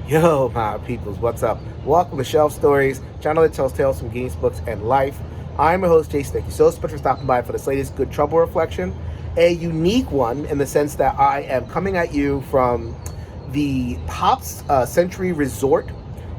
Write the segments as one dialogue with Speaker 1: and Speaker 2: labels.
Speaker 1: Yo, my peoples, what's up? Welcome to Shelf Stories, channel that tells tales from games, books, and life. I'm your host, Jason. Thank you so much for stopping by for this latest Good Trouble reflection. A unique one in the sense that I am coming at you from the Pops Century Resort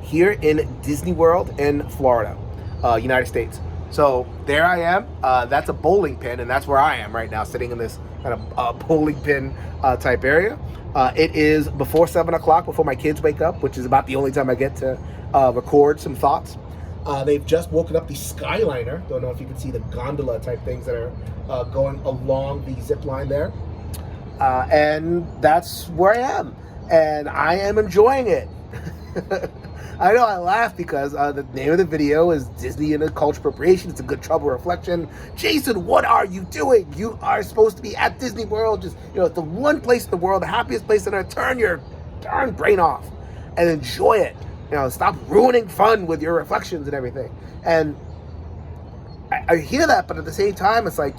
Speaker 1: here in Disneyworld in Florida, United States. So there I am. That's a bowling pin, and that's where I am right now, sitting in this kind of bowling pin type area. It is before 7 o'clock, before my kids wake up, which is about the only time I get to record some thoughts. They've just woken up the Skyliner. Don't know if you can see the gondola type things that are going along the zip line there. And that's where I am. And I am enjoying it. I know I laugh because the name of the video is Disney and Culture Appropriation. It's a Good Trouble reflection. Jason, what are you doing? You are supposed to be at Disney World, just, the one place in the world, the happiest place on earth. Turn your darn brain off and enjoy it. Stop ruining fun with your reflections and everything. And I hear that, but at the same time, it's like,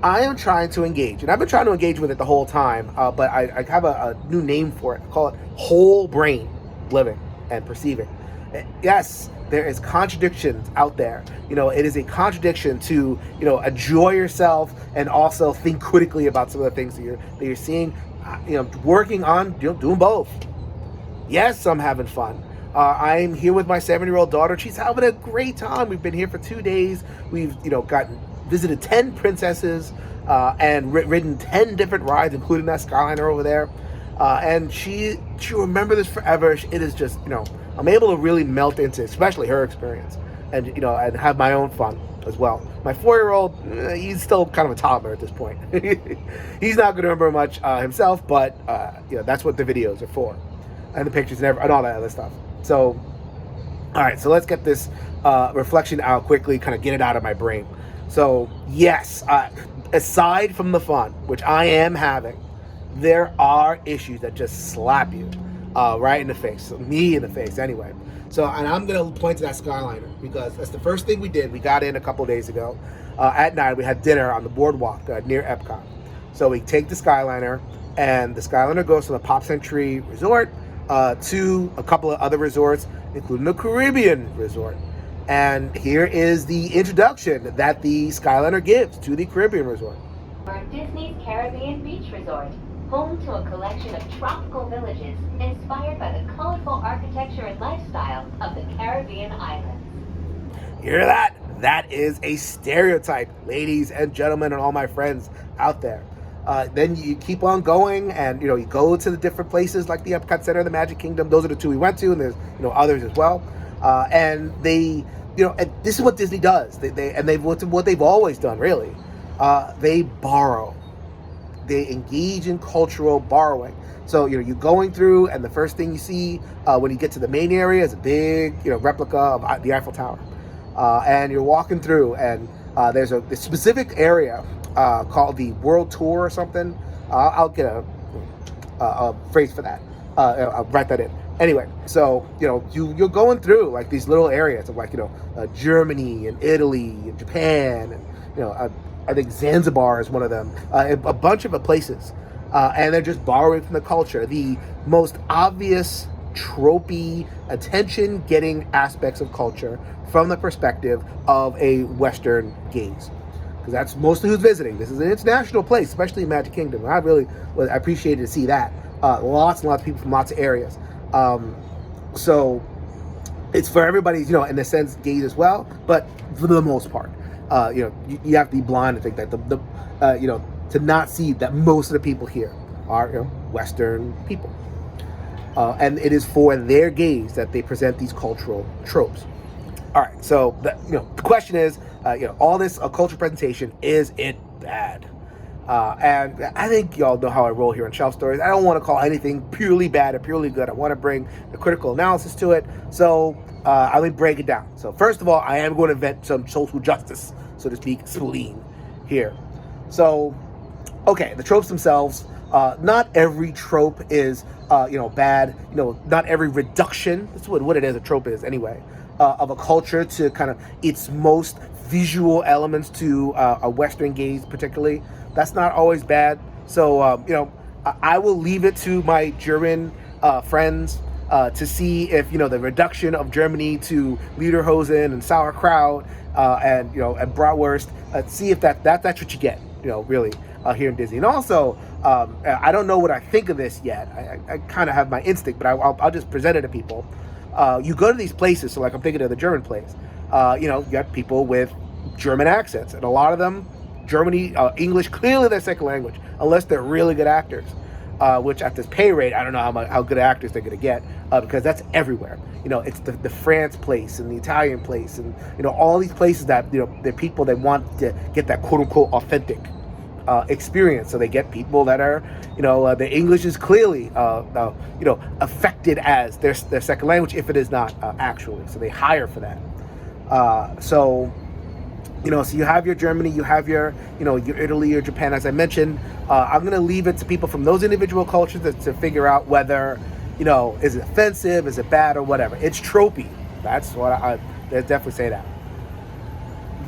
Speaker 1: I am trying to engage, and I've been trying to engage with it the whole time, but I have a new name for it. I call it whole brain living and perceiving. Yes, there is contradictions out there. It is a contradiction to, enjoy yourself and also think critically about some of the things that you're seeing, working on, doing both. Yes, I'm having fun. I'm here with my 7-year-old daughter. She's having a great time. We've been here for 2 days. We've, visited 10 princesses and ridden 10 different rides, including that Skyliner over there. And she'll remember this forever. It is just, I'm able to really melt into, especially her experience, and, and have my own fun as well. My 4-year-old, he's still kind of a toddler at this point. He's not going to remember much himself, but, that's what the videos are for, and the pictures and all that other stuff. So, all right, so let's get this reflection out quickly, kind of get it out of my brain. So, yes, aside from the fun, which I am having, there are issues that just slap you right in the face. Me in the face, anyway. So, and I'm going to point to that Skyliner because that's the first thing we did. We got in a couple days ago. At night, we had dinner on the boardwalk near Epcot. So we take the Skyliner, and the Skyliner goes from the Pop Century Resort to a couple of other resorts, including the Caribbean Resort. And here is the introduction that the Skyliner gives to the Caribbean Resort.
Speaker 2: Disney's Caribbean Beach Resort, home to a collection of tropical villages inspired by the colorful architecture and lifestyle of the Caribbean islands.
Speaker 1: Hear that? That is a stereotype, ladies and gentlemen, and all my friends out there. Then you keep on going, and you go to the different places like the Epcot Center, the Magic Kingdom. Those are the two we went to, and there's others as well. And they, and this is what Disney does. They've what they've always done, really. They borrow. They engage in cultural borrowing. So you're going through, and the first thing you see when you get to the main area is a big replica of the Eiffel Tower, and you're walking through, and there's a specific area called the World Tour or something. I'll get a phrase for that. I'll write that in. Anyway, so you're going through like these little areas of like Germany and Italy and Japan, and I think Zanzibar is one of them. A bunch of places, and they're just borrowing from the culture. The most obvious tropey, attention-getting aspects of culture from the perspective of a Western gaze, because that's mostly who's visiting. This is an international place, especially in Magic Kingdom. I really appreciated to see that. Lots and lots of people from lots of areas. So it's for everybody's, in a sense, gaze as well, but for the most part, you have to be blind to think that to not see that most of the people here are, Western people. And it is for their gaze that they present these cultural tropes. All right, so the question is, all this cultural presentation, is it bad? And I think y'all know how I roll here on Shelf Stories. I don't want to call anything purely bad or purely good. I want to bring the critical analysis to it. So let me break it down. So first of all, I am going to invent some social justice, so to speak, spleen here. So, okay, the tropes themselves. Not every trope is, bad. Not every reduction. That's what it is. A trope is anyway. Of a culture to kind of its most visual elements to a Western gaze, particularly. That's not always bad. So, I will leave it to my German friends, to see if the reduction of Germany to lederhosen and sauerkraut and and bratwurst. See if that's what you get. Really here in Disney. And also, I don't know what I think of this yet. I kind of have my instinct, but I'll just present it to people. You go to these places, so like I'm thinking of the German place. You got people with German accents, and a lot of them, English clearly their second language, unless they're really good actors. Which at this pay rate, I don't know how good actors they're going to get, because that's everywhere. It's the France place and the Italian place, and all these places that the people, they want to get that quote unquote authentic experience. So they get people that are the English is clearly affected as their second language if it is not actually. So they hire for that. So you have your Germany, you have your Italy, your Japan, as I mentioned. I'm going to leave it to people from those individual cultures to figure out whether, is it offensive, is it bad, or whatever. It's tropey. That's what I definitely say that.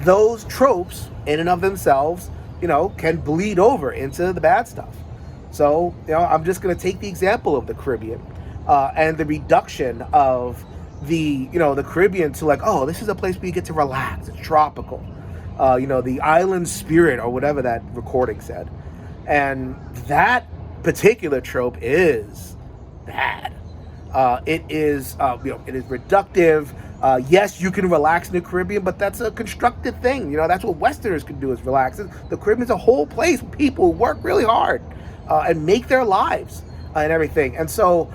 Speaker 1: Those tropes, in and of themselves, can bleed over into the bad stuff. So, I'm just going to take the example of the Caribbean and the reduction of the Caribbean to like, oh, this is a place where you get to relax. It's tropical. The island spirit, or whatever that recording said. And that particular trope is bad. It is reductive. Yes, you can relax in the Caribbean, but that's a constructive thing. That's what Westerners can do, is relax. The Caribbean's a whole place where people work really hard and make their lives and everything. And so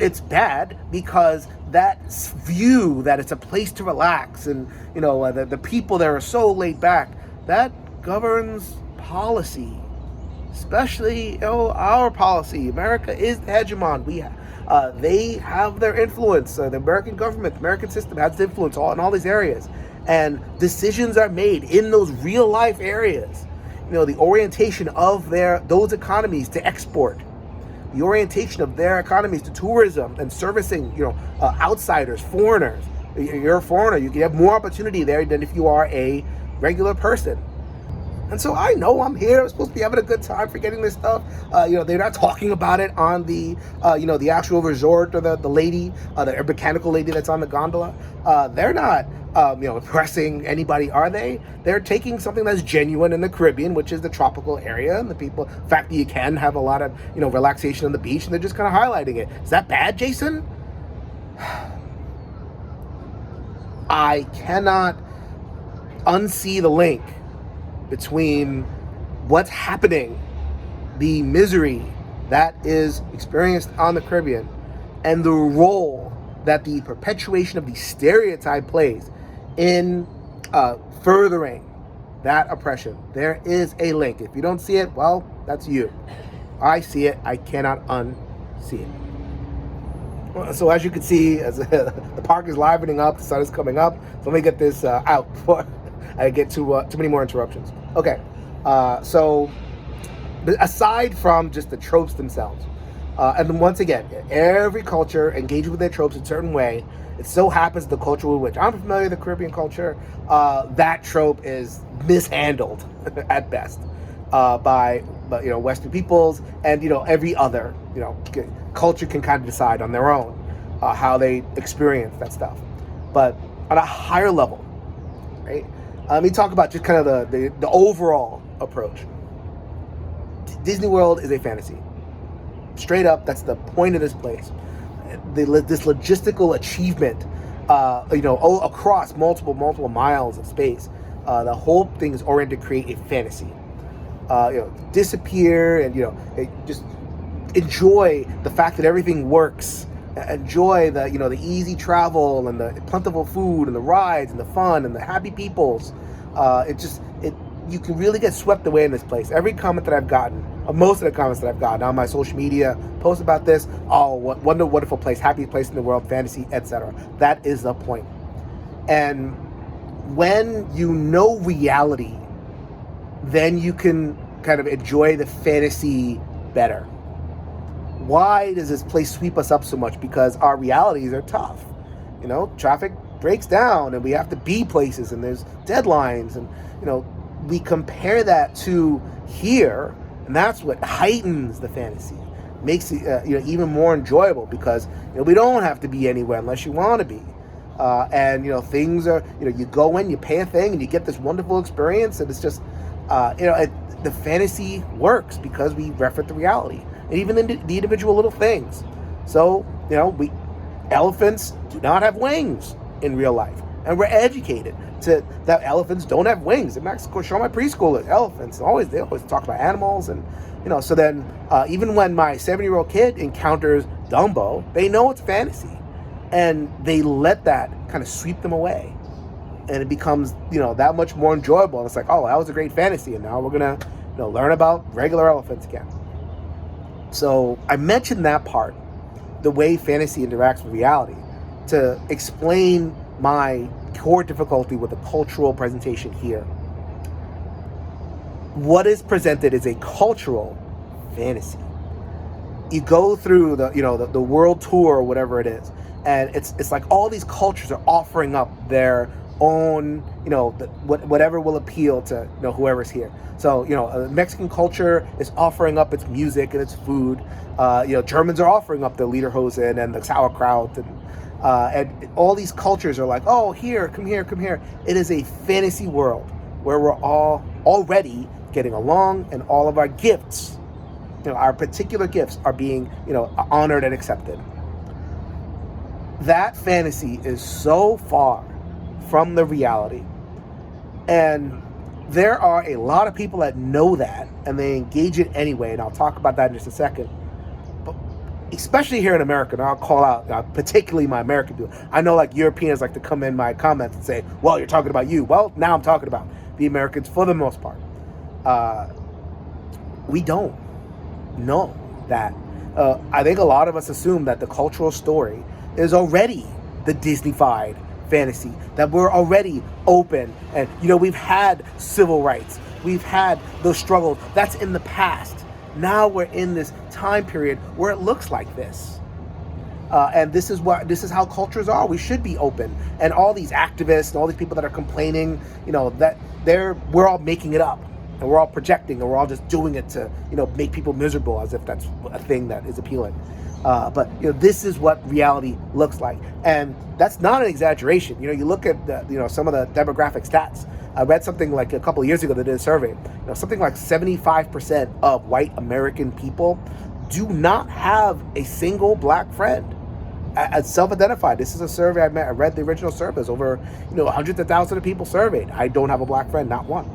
Speaker 1: it's bad because that view that it's a place to relax and the people there are so laid back, that governs policy, especially our policy. America is the hegemon. They have their influence. The American government, the American system has influence in all these areas, and decisions are made in those real life areas. The orientation of those economies to export, the orientation of their economies to tourism and servicing, outsiders, foreigners. You're a foreigner, you have more opportunity there than if you are a regular person. And so I know I'm here, I'm supposed to be having a good time forgetting this stuff. They're not talking about it on the, the actual resort, or the lady, the mechanical lady that's on the gondola. They're not, impressing anybody, are they? They're taking something that's genuine in the Caribbean, which is the tropical area, and the people, the fact that you can have a lot of, relaxation on the beach, and they're just kind of highlighting it. Is that bad, Jason? I cannot unsee the link between what's happening, the misery that is experienced on the Caribbean, and the role that the perpetuation of the stereotype plays in furthering that oppression. There is a link. If you don't see it, well, that's you. I see it. I cannot unsee it. So as you can see, as the park is livening up, the sun is coming up. So let me get this out before I get too many more interruptions. Okay, so aside from just the tropes themselves, and then once again, every culture engages with their tropes in a certain way. It so happens the culture with which I'm familiar, the Caribbean culture, that trope is mishandled at best by Western peoples, and every other culture can kind of decide on their own how they experience that stuff. But on a higher level, right? Let me talk about just kind of the overall approach. Disney World is a fantasy. Straight up, that's the point of this place. This logistical achievement, across multiple miles of space. The whole thing is oriented to create a fantasy. Disappear and just enjoy the fact that everything works. Enjoy the easy travel and the plentiful food and the rides and the fun and the happy peoples. You can really get swept away in this place. Every comment that I've gotten, most of the comments that I've gotten on my social media posts about this, what a wonderful place, happiest place in the world, fantasy, etc. That is the point. And when you know reality, then you can kind of enjoy the fantasy better. Why does this place sweep us up so much? Because our realities are tough. Traffic breaks down and we have to be places and there's deadlines and, we compare that to here, and that's what heightens the fantasy. makes it even more enjoyable, because we don't have to be anywhere unless you want to be. And things are, you go in, you pay a thing, and you get this wonderful experience, and it's just the fantasy works because we reference the reality, and even the individual little things. So elephants do not have wings in real life, and we're educated that elephants don't have wings. In Mexico, show my preschoolers elephants. They always talk about animals, and so then even when my 7-year-old kid encounters Dumbo, they know it's fantasy, and they let that kind of sweep them away, and it becomes that much more enjoyable. And it's like, oh, that was a great fantasy, and now we're gonna learn about regular elephants again. So I mentioned that part, the way fantasy interacts with reality, to explain my core difficulty with the cultural presentation here. What is presented is a cultural fantasy. You go through the world tour or whatever it is, and it's like all these cultures are offering up their own, whatever will appeal to whoever's here. So Mexican culture is offering up its music and its food. Germans are offering up the lederhosen and the sauerkraut, and all these cultures are like, oh, come here. It is a fantasy world where we're all already getting along, and all of our gifts, our particular gifts, are being honored and accepted. That fantasy is so far from the reality, and there are a lot of people that know that, and they engage it anyway, and I'll talk about that in just a second. But especially here in America, and I'll call out particularly my American people. I know Europeans like to come in my comments and say, well, you're talking about you. Well, now I'm talking about the Americans for the most part. We don't know that. I think a lot of us assume that the cultural story is already the Disney-fied fantasy, that we're already open, and we've had civil rights, we've had those struggles. That's in the past. Now we're in this time period where it looks like this, and this is how cultures are. We should be open, and all these activists and all these people that are complaining, that we're all making it up, and we're all projecting, and we're all just doing it to make people miserable, as if that's a thing that is appealing. But this is what reality looks like, and that's not an exaggeration. You look at some of the demographic stats. I read something like a couple of years ago. They did a survey. Something like 75% of white American people do not have a single black friend. As self-identified. This is a survey I read the original survey. There's over hundreds of thousands of people surveyed. I don't have a black friend, not one.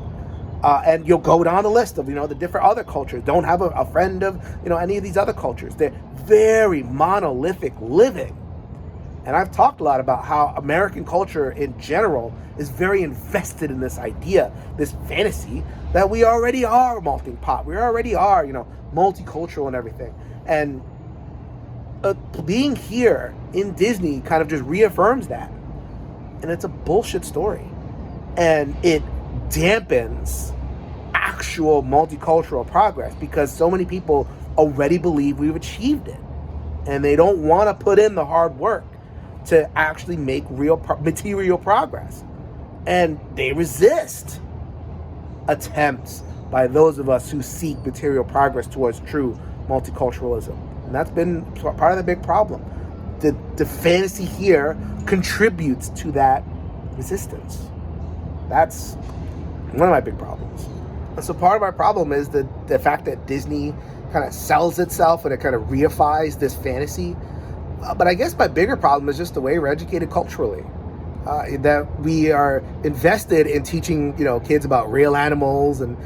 Speaker 1: And you'll go down the list of the different other cultures. Don't have a friend of any of these other cultures. They're very monolithic living. And I've talked a lot about how American culture in general is very invested in this idea, this fantasy, that we already are melting pot. We already are multicultural and everything. And being here in Disney kind of just reaffirms that. And it's a bullshit story. And it dampens actual multicultural progress, because so many people already believe we've achieved it, and they don't want to put in the hard work to actually make real material progress, and they resist attempts by those of us who seek material progress towards true multiculturalism. And that's been part of the big problem. The fantasy here contributes to that resistance. That's one of my big problems. And so part of my problem is the fact that Disney kind of sells itself, and it kind of reifies this fantasy. But I guess my bigger problem is just the way we're educated culturally. That we are invested in teaching, kids about real animals, and,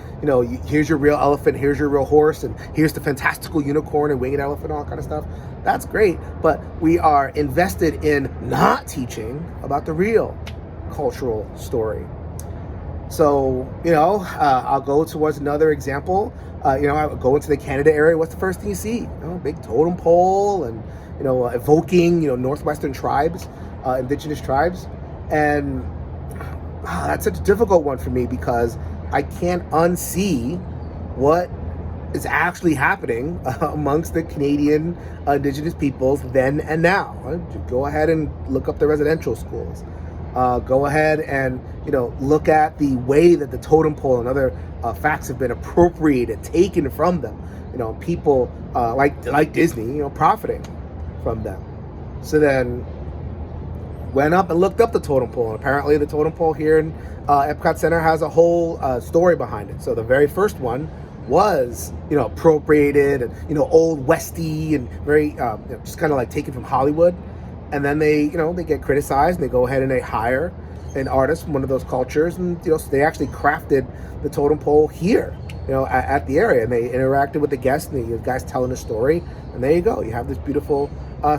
Speaker 1: here's your real elephant, here's your real horse, and here's the fantastical unicorn and winged elephant, all that kind of stuff. That's great, but we are invested in not teaching about the real cultural story. So, I'll go towards another example. I go into the Canada area. What's the first thing you see? Big totem pole, and, evoking, Northwestern tribes, indigenous tribes. And that's such a difficult one for me, because I can't unsee what is actually happening amongst the Canadian indigenous peoples then and now. Go ahead and look up the residential schools. Go ahead and look at the way that the totem pole and other facts have been appropriated, taken from them, people like Disney, profiting from them. So then went up and looked up the totem pole, and apparently the totem pole here in Epcot Center has a whole story behind it. So the very first one was appropriated and old westy and very just kind of like taken from Hollywood, and then they get criticized, and they go ahead and they hire an artist from one of those cultures, and so they actually crafted the totem pole here at the area, and they interacted with the guests, and the guys telling a story, and there you go, you have this beautiful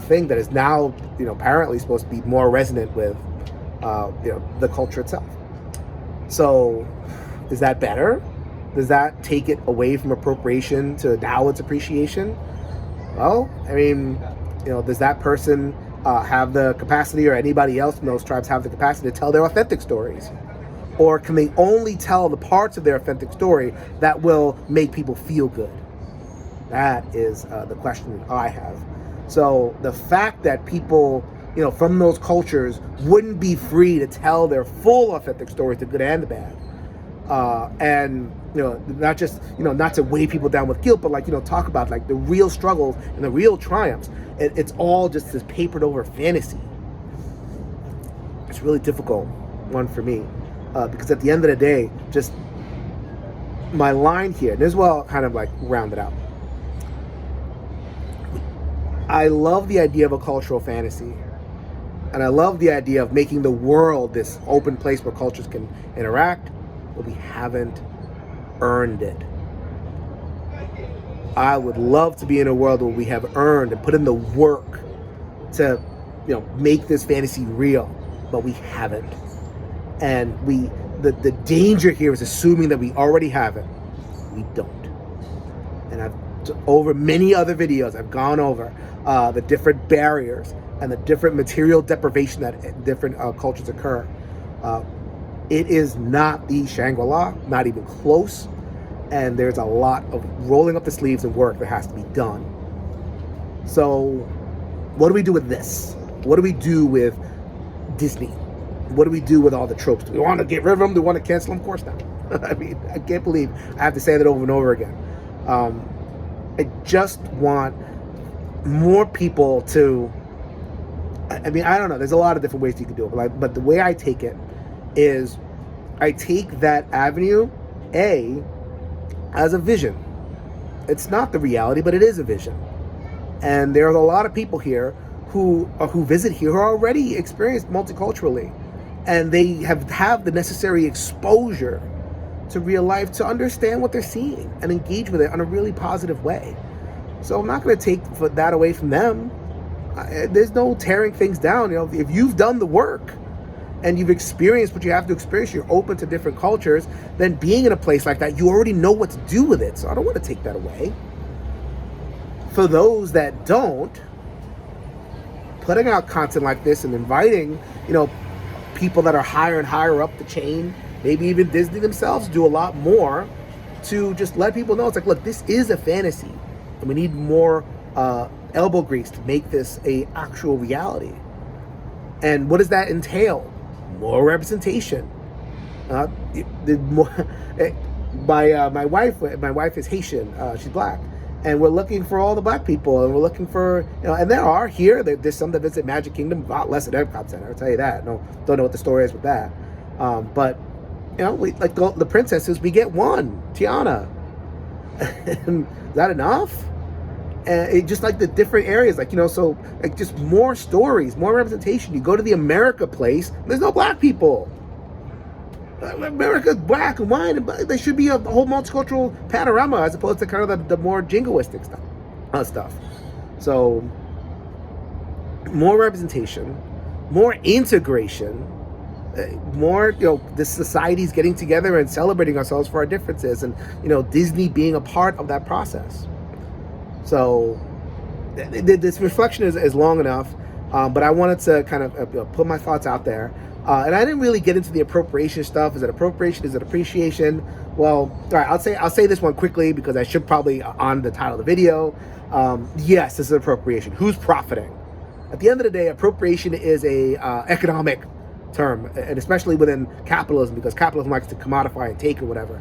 Speaker 1: thing that is now apparently supposed to be more resonant with the culture itself. So is that better? Does that take it away from appropriation to now it's appreciation? Well, I mean, does that person have the capacity, or anybody else in those tribes have the capacity to tell their authentic stories? Or can they only tell the parts of their authentic story that will make people feel good? That is the question that I have. So the fact that people, from those cultures wouldn't be free to tell their full authentic stories, the good and the bad, and not just not to weigh people down with guilt, but talk about the real struggles and the real triumphs. It's all just this papered over fantasy. It's a really difficult one for me, because at the end of the day, just my line here, and this is where I'll kind of round it out. I love the idea of a cultural fantasy, and I love the idea of making the world this open place where cultures can interact, but we haven't earned it. I would love to be in a world where we have earned and put in the work to make this fantasy real, but we haven't. And the danger here is assuming that we already have it. We don't. And over many other videos, I've gone over the different barriers and the different material deprivation that different cultures occur. It is not the Shangri-La, not even close. And there's a lot of rolling up the sleeves and work that has to be done. So what do we do with this? What do we do with Disney? What do we do with all the tropes? Do we want to get rid of them? Do we want to cancel them? Of course not. I mean, I can't believe I have to say that over and over again. I just want more people to, I mean, I don't know. There's a lot of different ways you can do it. But the way I take it is I take that avenue, as a vision. It's not the reality, but it is a vision. And there are a lot of people here who visit here who are already experienced multiculturally, and they have the necessary exposure to real life to understand what they're seeing and engage with it in a really positive way. So I'm not going to take that away from them. There's no tearing things down. If you've done the work and you've experienced what you have to experience, you're open to different cultures, then being in a place like that, you already know what to do with it. So I don't want to take that away. For those that don't, putting out content like this and inviting, people that are higher and higher up the chain, maybe even Disney themselves, do a lot more to just let people know, it's look, this is a fantasy, and we need more elbow grease to make this a actual reality. And what does that entail? More representation. My wife is Haitian. She's black, and we're looking for all the black people, and we're looking for and there are here. There's some that visit Magic Kingdom, a lot less at Epcot Center. I'll tell you that. No, don't know what the story is with that. But we like the princesses. We get one Tiana. And is that enough? And it just the different areas, so just more stories, more representation. You go to the America place, there's no black people. America's black and white, and there should be a whole multicultural panorama as opposed to kind of the more jingoistic stuff. So more representation, more integration, more the society's getting together and celebrating ourselves for our differences, and Disney being a part of that process. So this reflection is long enough, but I wanted to kind of put my thoughts out there. And I didn't really get into the appropriation stuff. Is it appropriation? Is it appreciation? Well, all right, I'll say this one quickly because I should probably on the title of the video. Yes, this is appropriation. Who's profiting? At the end of the day, appropriation is a economic term, and especially within capitalism, because capitalism likes to commodify and take or whatever.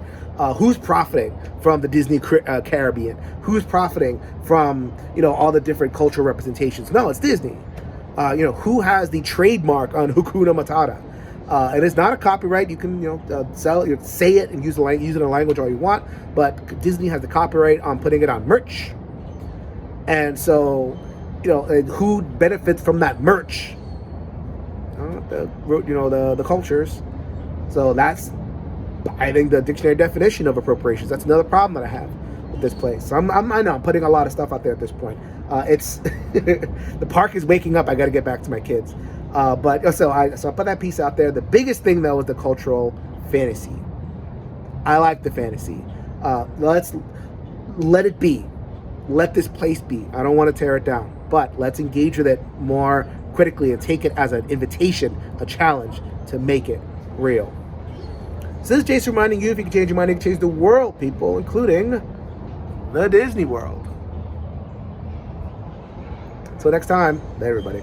Speaker 1: Who's profiting from the Disney Caribbean? Who's profiting from, you know, all the different cultural representations? No, it's Disney. You know, who has the trademark on Hakuna Matata? And it's not a copyright. You can, you know, say it and use it in a language all you want, but Disney has the copyright on putting it on merch. And so, you know, and who benefits from that merch? The cultures. So that's, I think, the dictionary definition of appropriations. That's another problem that I have with this place. So I know I'm putting a lot of stuff out there at this point. It's the park is waking up. I got to get back to my kids. But so I put that piece out there. The biggest thing though is the cultural fantasy. I like the fantasy. Let's let it be. Let this place be. I don't want to tear it down, but let's engage with it more critically and take it as an invitation, a challenge to make it real. So this is Jason reminding you, if you can change your mind, you can change the world, people, including the Disney World. So next time, bye everybody.